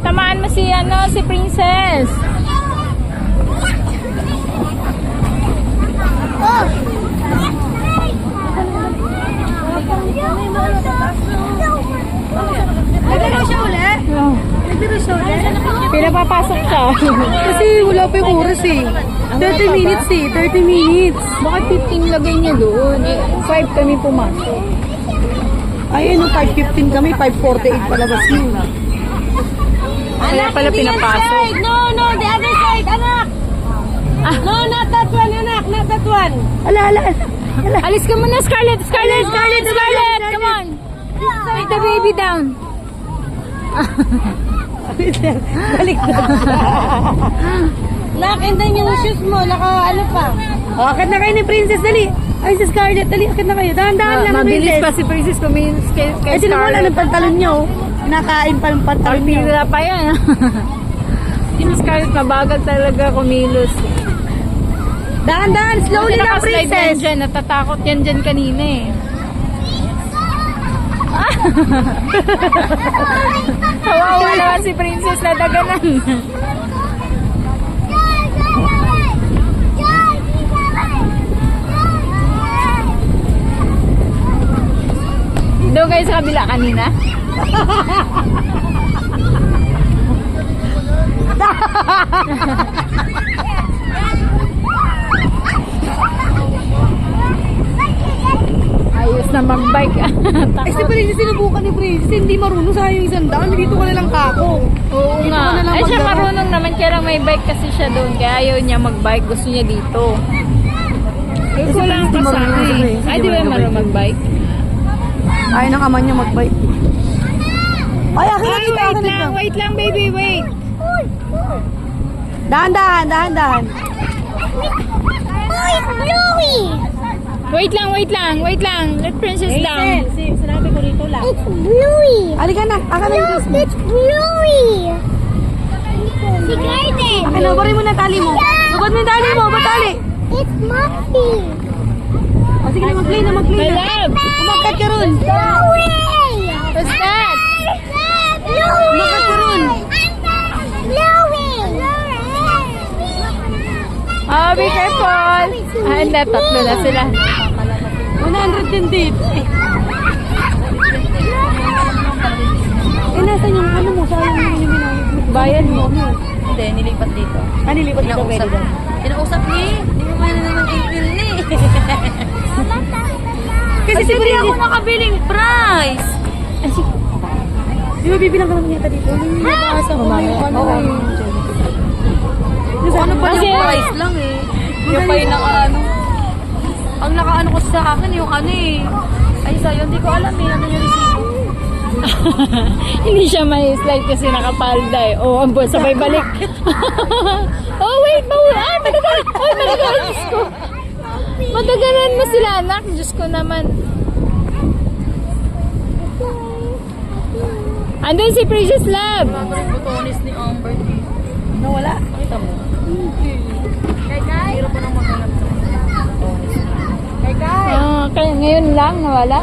Tamaan mo si si Princess. Oh. Naglaro siya ulit? Naglaro siya ulit? Pinapapasok siya. Kasi wala pa yung oras eh. 30 minutes eh. 30 minutes. Bakit 15 lagay niya doon? 5 kami pumasok. Ay, ano, 5:15 kami. 5:48 palabas yun. Kaya pala pinapasok. No, the other side, anak. No, not that one, anak. Not that one. Ala. Alis ka muna, Scarlett! Scarlett! Come on! Take the baby down. Balik na. Nak, and then yung shoes mo, ano pa. Akit na kayo ni Princess, dali. Ay, si Scarlett, dali. Akit na kayo. Dahan-dahan lang, Mabilis Princess. pa si Princess kumilos kay Eh, sino wala Scarlett. ng pantalon nyo? Kinakain pa ng pantalon nyo. Pila pa yan. Si Scarlett mabagal talaga kumilos. Dahan-dahan, slowly lang, Nakaslide yan Princess. dyan. Natatakot yan dyan kanina eh. Kawawa naman si Princess na daganan. Doon kayo sa kabila kanina? Ayos na mag-bike. Eh, si Princess, sinubukan ni Princess. Hindi marunong sa yung isang daan. Dito ka na lang kako. Oo Dito nga. ka na lang Ay, siya maglaro. marunong naman. Kaya lang may bike kasi siya doon. Kaya ayaw niya mag-bike. Gusto niya dito. Eh, Kasi wala hindi kasama marunong eh. siya, Ay, di ba marunong mag-bike? Ayaw ng ama niya mag-bike. Ay, akin na dito. Akin na. Wait lang, baby, wait. Dahan-dahan. Oh, it's Bluey. Wait lang. Let Princess down. Sinabi ko rito lang. It's Bluey. Halika na. Akin na yung mo. It's Bluey. Si Garden. Akin na, baray mo na tali mo. Lugod mo yung tali mo. Ba't tali? It's Muffy. O, sige na, mag-play na. My love. Umakat ka ron. Bluey. What's that? Bluey. Umakat ka ron. Bluey. Oh, be careful. Ah, hindi. Tatlo na sila. 100 din dito. Eh, nasan yung ano mo? Sayang yung binayad mo. Bayan mo. Hindi, nilipat dito. Nilipat dito pwede doon. Kinausap niya eh. Hindi mo kaya naman April ni. Kasi si Hindi ako Princess. nakabiling price. Di ba bibilang ka naman yata dito? Yung nabasa ko. Ano Oo. Ano pa Kasi- yung price lang eh. Yung pa yung ang nakaano ko sa akin yung ano eh. Ay sa'yo, hindi ko alam eh. Ano yung resibo? Hindi siya may slide kasi nakapalda eh. Oh, ang buwan sabay balik. Oh, wait. Matagal. Diyos ko. Matagalan mo sila, anak. Diyos ko naman. Andun si Precious Love. Ang butonis ni Amber dito. Nawala. Nakita mo? Kay guys. Hiro pa nang maghanap sa butonis. Kay guys. Kaya ngayon lang nawala.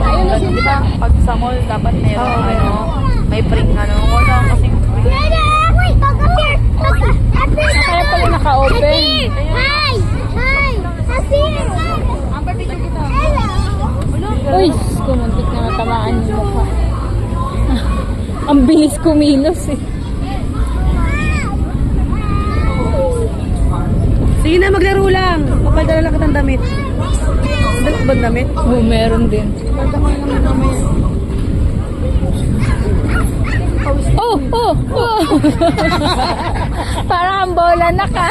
Ayun na di ba? Pag sa mall, dapat meron may pring wala kasing pring. Kaya pala naka-open. Hi! Amber, picture kita. Uy, kumuntik na natamaan yung mukha. Ang bilis kumilos eh. Sige na, maglaro lang. Papadala lang kitang damit. Dala ba damit? Oh, meron din. Pagka mo lang damit. Oh! Parang ang bola na ka.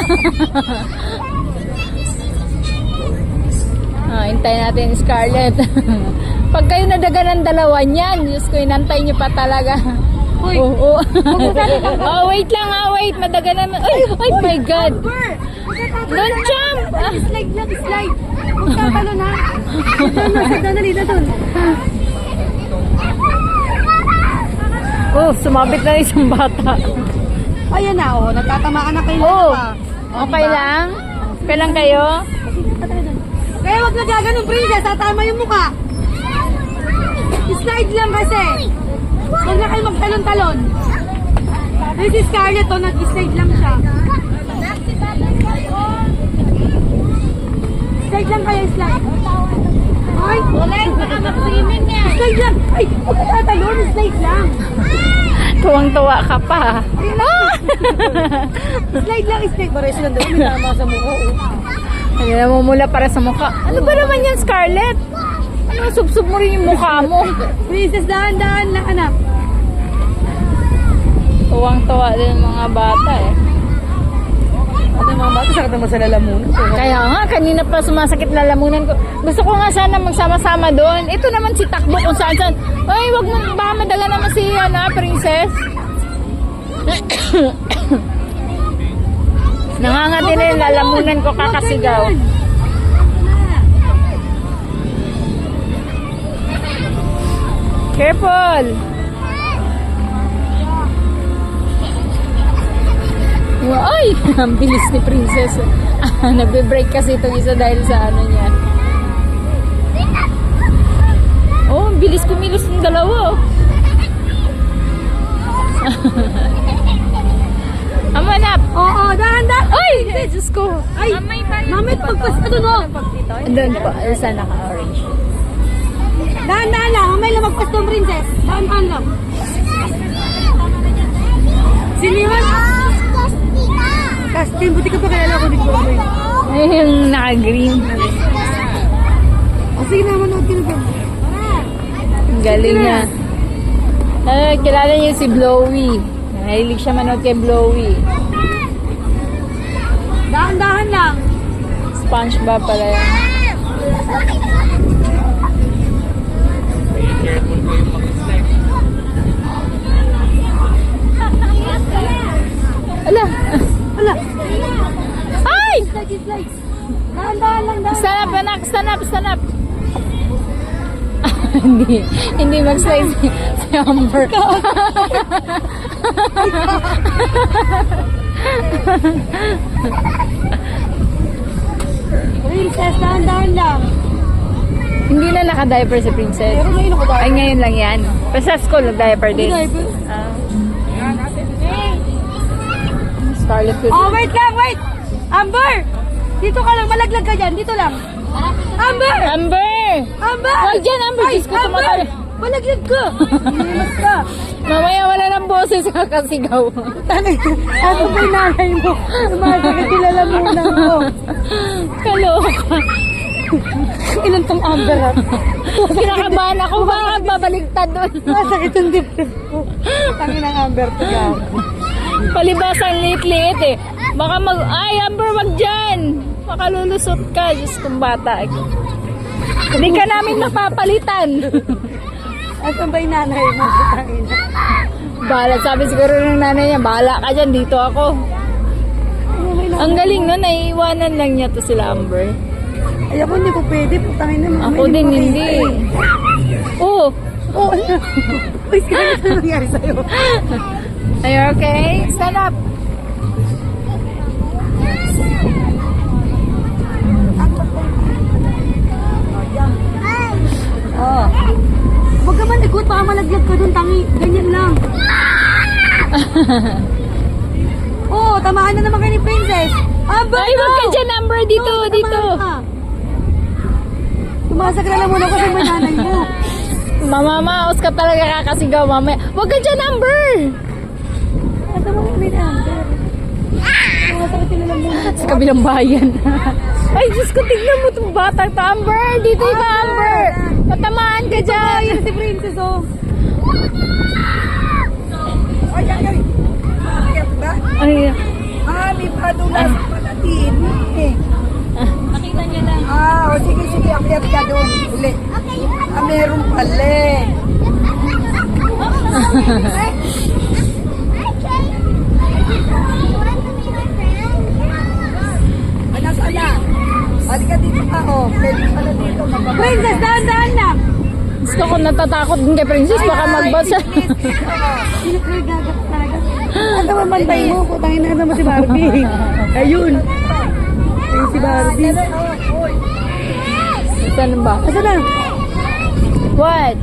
Hintayin natin yung Scarlett. Pag kayo nadaga ng dalawa niyan, Diyos ko, inantay niyo pa talaga. Uy. Oo. Oh, wait lang wait. Madaga naman. Ay, oh my God. Don't jump! Slide lang, slide. Magtatalo na. Dali na doon. Oh, sumabit na isang bata. Ayan na, oh. Nagtatamaan na kayo. Oh, okay lang? Okay lang kayo? Kaya wag na gaganon, Princess. Tatama yung mukha. Slide lang kasi. Huwag na kayo magtalon-talon. Ay, si Scarlett, oh, nag-slide lang siya. Slide lang kayo, slide. Ay, Wala yung baka mag-swimming yan. slide lang. Ay, huwag ka tatalon, slide lang. Tuwang-tuwa ka pa. Slide lang, slide. Pares lang daw, may tama sa mukha. Ano namumula para sa mukha. Ano ba naman yan, Scarlett? Ano, sub-sub mo rin yung mukha mo. Princess, dahan-dahan lang, anak. Tuwang-tuwa din ang mga bata eh. Ano mga bata, sakit naman sa lalamunan. Kaya nga, kanina pa sumasakit na lamunan ko. Gusto ko nga sana magsama-sama doon. Ito naman si Takbo kung saan-saan. Ay, wag mo, baka madaga naman si, Princess. Nangangati na yung lalamunan ko kakasigaw. Careful! Ay! Ang bilis ni Princess. Nagbe-break kasi itong isa dahil sa ano niya. Oh, ang bilis kumilos ng dalawa. Amanap! Oo, dahan-dahan. Ay! Diyos ko! Ay, mamit pagpas ka doon, oh. Doon po, sa naka-orange. Dahan-dahan lang, mamay lumagpas doon, Princess. Dahan-dahan lang. Sino yun? Castin, buti ka pa kilala ko dito. Ay, yung naka-green. O sige na, manood ka na doon. Ang galing niya. Kilala niyo si Blowy. Nahilig siya manood kay Blowy. Dahan-dahan lang. SpongeBob pala yan. Ala! Wala. Ay! Slide. Dahan-dahan lang, dahan. Stand up, anak! Stand up! Stand up! Hindi mag-slide si Amber. Princess, dahan-dahan lang. Hindi na naka-diaper si Princess. Pero ngayon ako dahil. Ay, ngayon lang yan. Pero sa school, nag-diaper din. Diaper? Ah. Scarlett ko. Oh, wait lang, wait! Amber! Dito ka lang, malaglag ka dyan. Dito lang. Amber! Amber! Amber! Wag dyan, Amber. Ay, Diyos ko, Amber! tumatalo. Malaglag ka! Hinimas ka! Mamaya wala ng boses kakasigaw. Tanay, ako ba yung nanay mo? Sumasakit yung lalamunan mo. Kaloka. Ilan tong Amber, ha? Kinakabahan ako. Baka babaliktad doon. Sumasakit yung dibdib ko. Tangin ng Amber to ka. Palibas ang liit-liit eh. Baka ay, Amber, wag dyan. Baka lulusot ka. Diyos kong bata. Hindi ka namin mapapalitan. Asan ba yung nanay mo? Tangin. Bahala, sabi siguro ng nanay niya, bahala ka dyan, dito ako. Ang galing no, naiiwanan lang niya to sila Amber. Ay, ako hindi ko pwede. Putangin na. Ako din hindi. Oh, Oh, uy, Scarlett, ano nangyari sa'yo? are you okay? Stand up. Oh. Huwag ka man ikot, baka malaglag ka dun, tangi. Ganyan lang. Oh, tamaan na naman kayo ni Princess. Amber, Ay, wag ka dyan, Amber. Dito, Oh, dito. tamaan ka. Tumasak na lang muna kasi may nanay mo. Mamamaos ka talaga kakasigaw mamaya. Wag ka dyan, Amber. Asa mo yung may Amber? Tumasakit yung alam muna. Sa kabilang bayan. Ay, Diyos ko, tignan mo itong batang to, Amber. Dito ka, Amber. Matamaan ka dyan. Ayan si Princess, oh. Ay, ay, ay. Bakit ba? Ay, May padulas pala din. Nakita niya lang. O sige, akyat ka doon. Uli. Meron pala. Anak, anak. Halika dito ka, oh. Pwede pala dito. Princess, dahan-dahan lang. gusto ko natatakot din kay Princess. Baka magbasa. Pinagagagat talaga. Ano ba bantay mo? Putangin na naman si Barbie. Ayun. Ayun si Barbie. Saan ba? Asa na? What?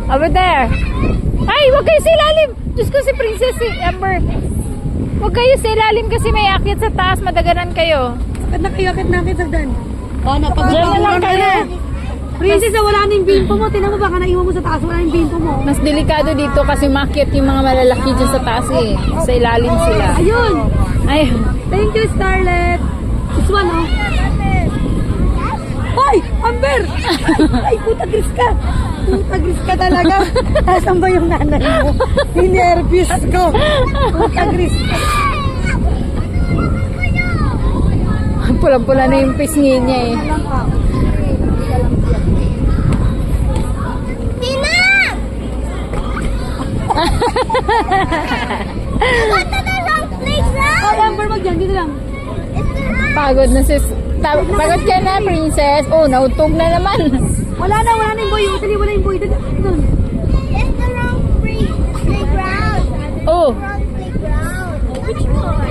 Over there. Ay, huwag kayo sa ilalim. Diyos ko si Princess, si Amber. Huwag kayo sa ilalim kasi may akyat sa taas. Madaganan kayo. Akit na kayo, Sagdan. Oh, Diyan na lang napagpapulan ka kayo. na. Princess, wala na yung bimpo mo. Tinan mo baka naiwan mo sa taas. Wala na yung bimpo mo. Mas delikado dito kasi makyat yung mga malalaki dyan sa taas eh. Sa ilalim sila. Ayun. Ay, Thank you, Scarlett. This one, oh. Hoy! Amber! Ay, puta gris ka. Puta gris ka talaga. Nasaan ba yung nanay mo? Hinervous ko. Puta gris ka. pula-pula na yung pisngi niya eh. Hoy, Amber, wag dyan. Dito lang. Pagod na sis. Pagod ka na, princess. Oh, nautog na naman. Wala na yung boy. Utali, wala yung boy. Doon. It's the wrong playground. Oh, Wrong playground. Which one?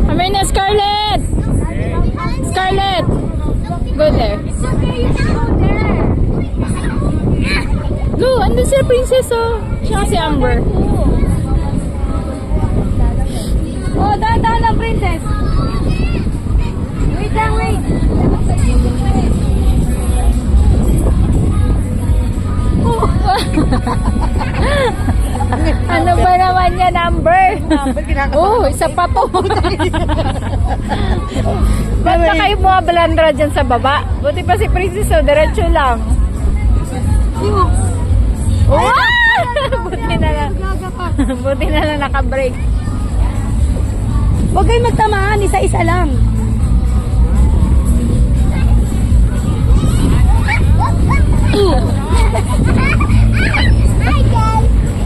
kami na, Scarlett. Scarlett. Go there. It's okay, you can go there. Go, andun si princess oh. Siya si Amber. Oh, dahan-dahan lang, princess. Wait lang, wait. Ano ba naman yan, Amber? Amber, kinakabahan Oh, isa pa to. Ba't na kayo mga balandra dyan sa baba? Buti pa si princess oh, diretso lang. Oh! Buti na lang. Buti na lang naka-break. Huwag kayong magtamaan. Isa-isa lang.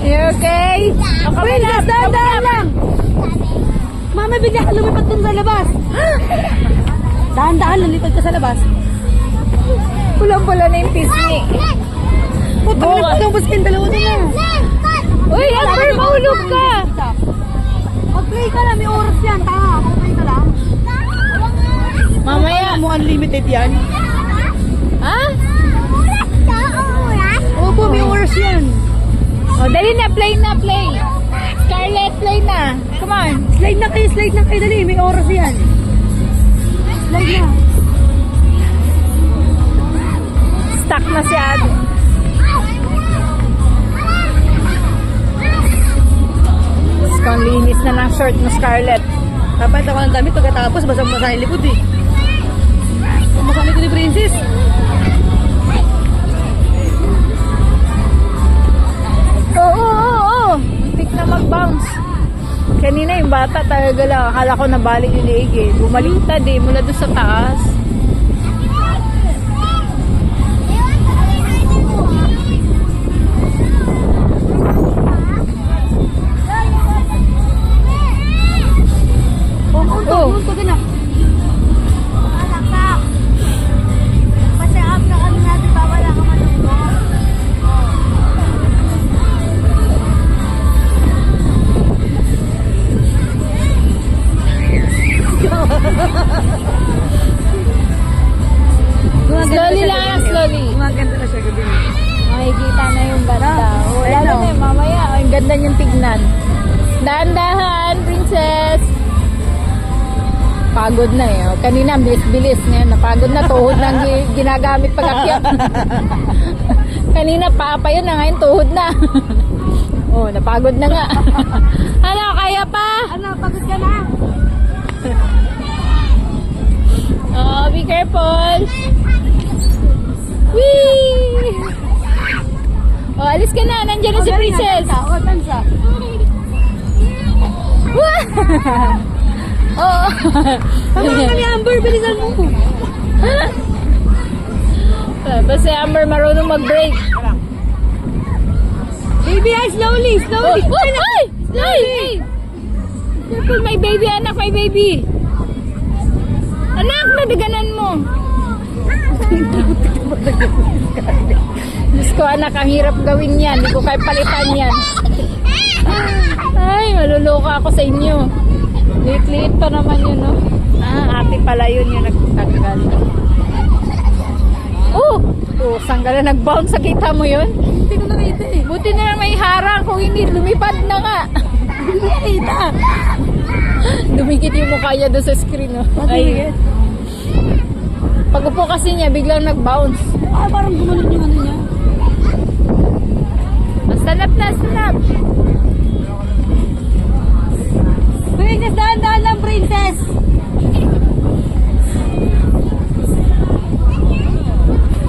You okay? O, kami na. Princess, dahan-dahan lang. Mama, bigla ka lumipat dun sa labas. Dahan-dahan, lumipad ka sa labas. Pulang-pula na yung pisngi. Puta, Bukas. nagpagambos kayong dalawa na na. Uy, Amber, mahulog ka. Mag-play ka lang, may oras yan. Tama, mag-play ka lang. Mamaya. Mo unlimited yan. Ha? Opo, may oras yan. O, dali na. Play na, play. Scarlett, play na. Come on. Slide na kayo, dali. May oras yan. Slide na. Stuck na si Ate. Kung linis na ng short mo, Scarlett. Dapat ako ng damit pagkatapos, basang-basa yung likod eh. Basa likod ni Princess. Oo. Muntik na mag-bounce. Kanina yung bata talaga lang. Akala ko nabalik yung leeg eh. Bumaliktad eh. Mula doon sa taas. Oh. Doon, pag na. Slowly lang, slowly. Gumaganda na siya gabi. Makikita na yung banda. Wala Ayun, na oh. eh, mamaya. Ang ganda niyang tignan. Dahan-dahan, princess. Pagod na eh. O, kanina, bilis-bilis. Ngayon, napagod na. Tuhod na ang ginagamit pag-akyat. Kanina, papa yun na. Ngayon, tuhod na. Oh, napagod na nga. Ano, kaya pa? Ano, pagod ka na? Oh, be careful. Whee! Oh, alis ka na. Nandiyan na si princess. O, tansa. Oo. Tama ka ni Amber, bilisan mo. Basta si Amber marunong mag-break. Baby, ay, slowly. Oh, ay! Ay! Careful, my baby, anak, my baby. Anak, nadaganan mo. Diyos ko, anak, ang hirap gawin yan. Hindi ko kaya palitan yan. Ay, maluluka ako sa inyo. Liit-liit pa naman yun, no? Ah, ate pala yun yung nagtanggal. Oh! Oh, Sanggala nag-bounce, kita mo yun? Hindi ko nakita eh. Buti na lang may harang, kung hindi lumipad na nga. Hindi ko nakita. Dumikit yung mukha niya doon sa screen. Oh. Ay, Ay, pag upo kasi niya, biglang nag-bounce. parang gumanon yung ano niya. Stand up na, stand up. Princess, dahan-dahan lang, princess.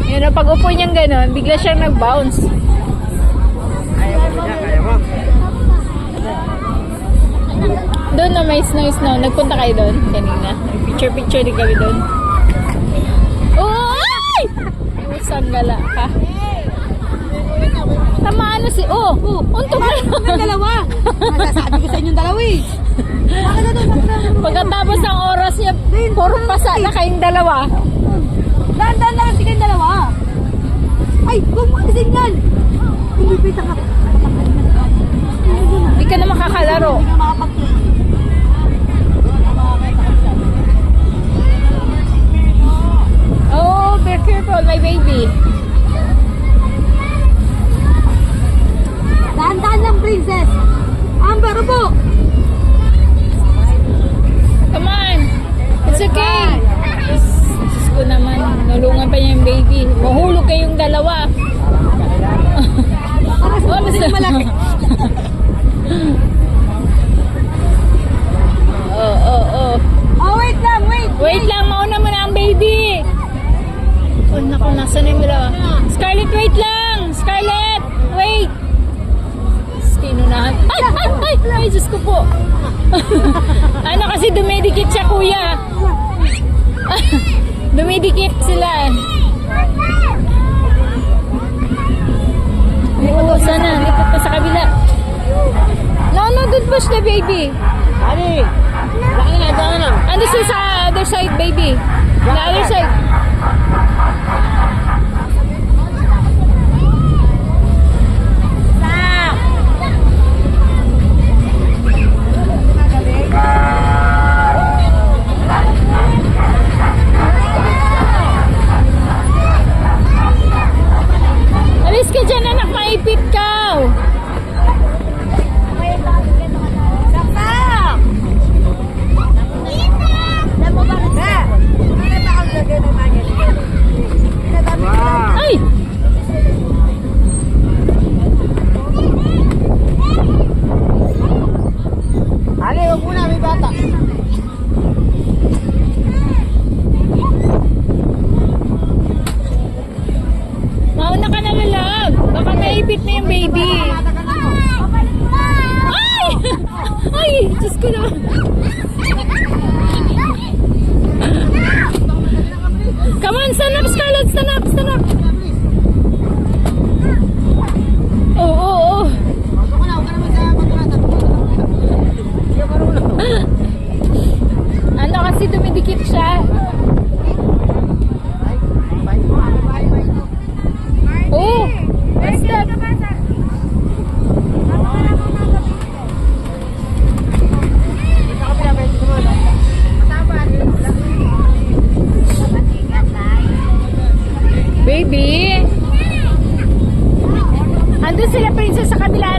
Yun, oh, pag upo niyang gano'n, bigla siyang nag-bounce. Doon na may snow. Nagpunta kayo doon kanina. Picture din kami doon. Oh, ay! Oh, sanggala ka. Tamaan na si... Oh, untok na. Yung dalawa. Masasabi ko sa inyong dalawa eh. Pagkatapos ng oras niya, puro pasa na kayong dalawa. Dahan-dahan lang sige yung dalawa. Ay, huwag mo alisin yan. Umipita ka. Hindi ka na makakalaro. Hindi ka makapag-play. Oh, be careful, my baby. Dahan-dahan lang, princess. Amber, upo. Come on. It's okay. Diyos ko naman, nulungan pa niya yung baby. Mahulog kayong dalawa. Oh, basta. Malaki. Oh. Oh, wait lang, wait. Wait lang, mauna mo na ang baby. Oh, naku, nasa na yung dalawa? Scarlett, wait lang. Scarlett, wait. Kinunahan. Ay, Diyos ko po. Ano kasi dumidikit siya, kuya. Dumidikit sila. Oo, sana. Lipat pa sa kabila. No, don't push the baby. Ani, laki na, dyan na. Ando siya sa other side, baby. The other side. Alis ka dyan, anak. Maipit ka. Ay! Ali, huwag muna, may bata. Mauna ka na, lalab. Baka maipit na yung baby. Ay! Ay! Diyos ko naman. Come on, stand up, Scarlett. Stand up. Oo. Ano kasi dumidikit siya.